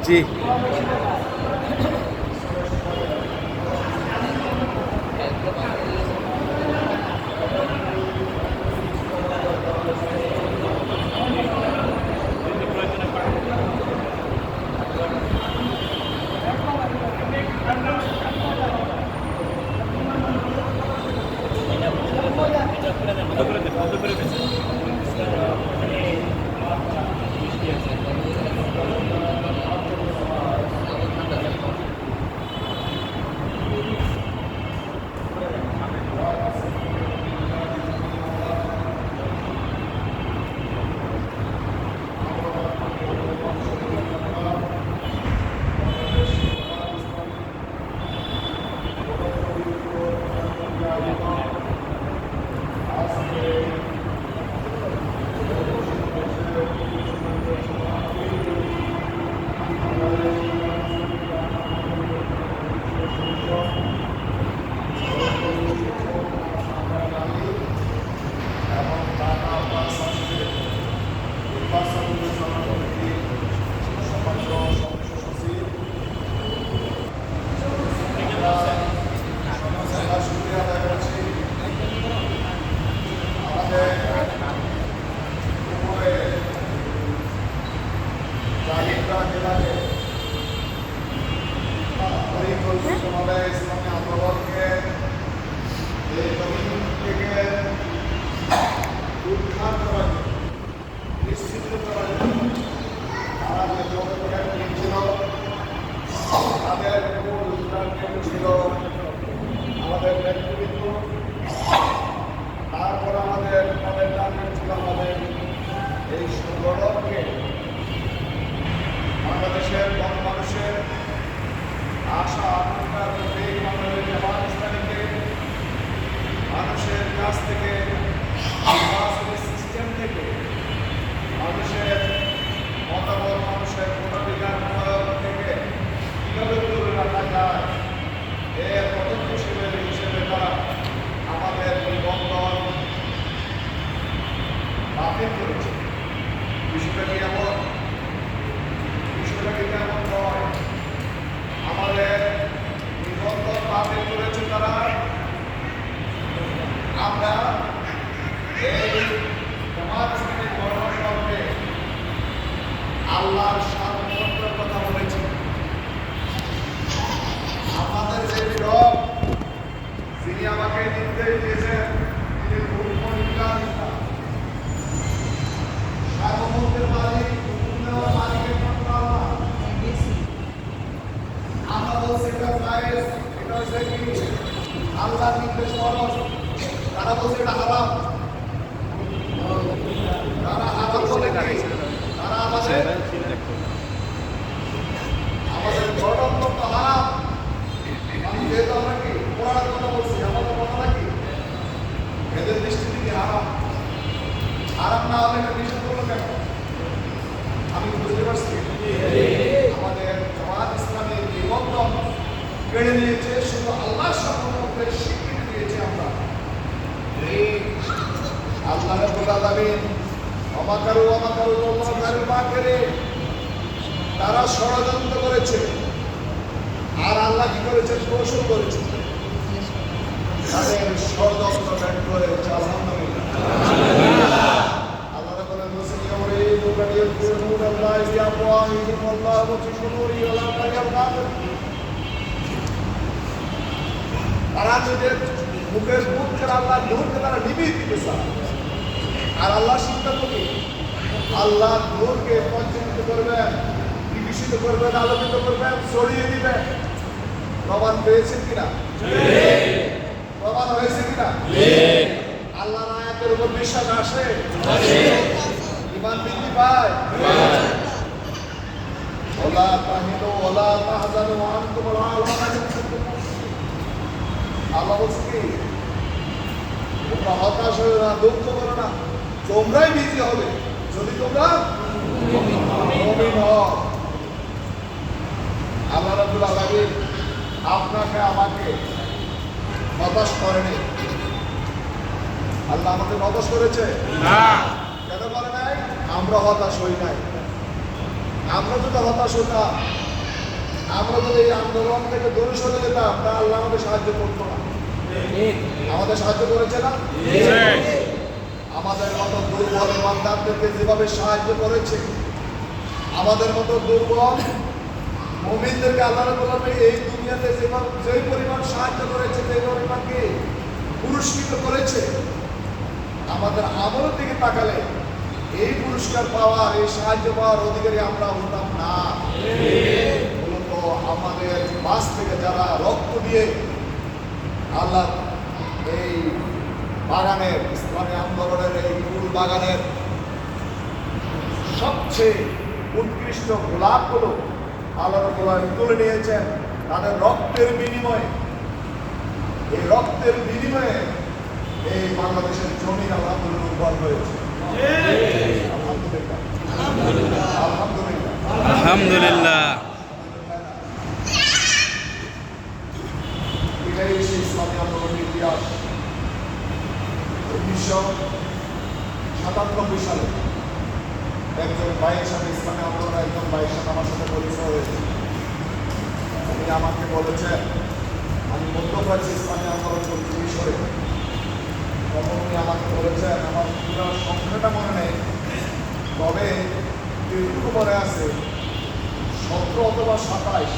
জি। আমাদের ব্যক্তিত্ব, তারপর আমাদের টার্গেট ছিল আমাদের এই সংগঠনকে বাংলাদেশের মানুষের আশা আকাঙ্ক্ষার মধ্যে বাংলাদেশ জামাত ইসলামীকে মানুষের কাছ থেকে সিস্টেম থেকে মানুষের মতামত, মানুষের ভোটাধিকার থেকে কীভাবে দূরে রাখা যায় এর পদক্ষেপ হিসেবে তারা আমাদের নিবন্ধন বাতিল করেছে। বিষয়টা কি এমন নয়, আমাদের নিবন্ধন বাতিল করেছে তারা। আমরা এই জামাত ইসলামী গণতন্ত্রে আল্লাহর সার্বভৌমত্বের কথা বলেছি। আমাদের যে রব যিনি আমাকে নির্দেশ দিয়েছেন, তিনি সার্বভৌমত্বের মালিক, মালিকের মাত্র আল্লাহ। আমরা বলছি এটা জায়েজ, এটা হচ্ছে কি আল্লাহর নির্দেশ ফরজ, তারা বলছে এটা হারাম। তারা হারাম বলে কি? তারা আমাদের গণতন্ত্র হারাম। আমি যেহেতু আমরা কি কোরআনের কথা বলছি, আমাদের কথা নাকি এদের দৃষ্টি থেকে হারাম। হারাম না হলে এটা নিষেধ করলো কেন? আমি বুঝতে পারছি আমাদের জামাত ইসলামের নিবন্ধন কেড়ে নিয়েছে, শুধু আল্লাহর সম্পর্কে স্বীকৃতি দিয়েছে। আমরা আল্লাহ রাব্বুল আলামিন আমাকারু আল্লাহু মাকিরে, তারা ষড়যন্ত্র করেছে আর আল্লাহ কি করেছে? কৌশল করেছে। তাদের ষড়যন্ত্র ব্যর্থ হয়েছে। আলহামদুলিল্লাহ। আল্লাহ বলেন তারা নিজের মুখের আল্লাহ নূরকে তারা নিভিয়ে দিতে চায়। আর আল্লাহ সিদ্ধান্ত কি? আল্লাহ নূরকে পঞ্চমুক্ত করবেন, বিভূষিত করবেন, আলোকিত করবেন, ছড়িয়ে দিবেন। প্রমাণ পেয়েছেন কিনা? প্রমাণ হয়েছে কিনা? আল্লাহর আয়াতের উপর বিশ্বাস আসে, ঈমান বৃদ্ধি পায়। ওয়ালা তাহিনু ওয়ালা তাহজানু ওয়া আনতুমুল আ'লাউনা ইন কুনতুম মুমিনিন। আল্লাহ বলছে কি? তোমরা হতাশ হও না, দুঃখ করো না, তোমরাই বিজয়ী হবে যদি তোমরা মুমিন হও। আল্লাহ রাব্বুল আলামিন আপনাকে আমাকে হতাশ করেনি। আল্লাহ আমাকে হতাশ করেছে না। কেন করে নাই? আমরা হতাশ হই নাই। আমরা যদি হতাশ হতাম, আমরা যদি এই আন্দোলন থেকে দূরে সরে যেতাম, তা আল্লাহ আমাদের সাহায্য করতো না। আমাদের সাহায্য করেছে না? আমাদের মতো দুর্বল বান্দাদেরকে যেভাবে সাহায্য করেছে, আমাদের মতো দুর্বল মুমিনদেরকে আল্লাহ রাব্বুল আলামিন এই দুনিয়াতে যেই পরিমাণ সাহায্য করেছে, যেই পরিমাণকে পুরস্কৃত করেছে, আমাদের আমলের দিকে তাকালে এই পুরস্কার পাওয়ার, এই সাহায্য পাওয়ার অধিকারী আমরা হতাম না। মূলত আমাদের পাশ থেকে যারা রক্ত দিয়ে আল্লাহ এই বাগানের, ইসলামী আন্দোলনের এই ফুল বাগানের সবচেয়ে উৎকৃষ্ট গোলাপগুলো আল্লাহ রাব্বুল আলামিন তুলে নিয়েছেন, তাদের রক্তের বিনিময়ে, এই রক্তের বিনিময়ে এই বাংলাদেশের জমিন আলহামদুলিল্লাহ উর্বর হয়েছে। আলহামদুলিল্লাহ, আলহামদুলিল্লাহ, আলহামদুলিল্লাহ। এটাই সেই ইসলামী আন্দোলনের ইতিহাস। 1997 সালে একজন ভাইয়ের সাথে, ইসলামী আন্দোলনের একজন ভাইয়ের সাথে আমার সাথে পরিচয় হয়েছে। উনি আমাকে বলেছেন, আমি মধ্যপ্রাচ্যে ইসলামী আন্দোলন করছি মিশরে। তখন উনি আমাকে বলেছেন, আমার পুরো সংখ্যাটা মনে নেই, তবে এটুকু মনে আছে 17 অথবা 27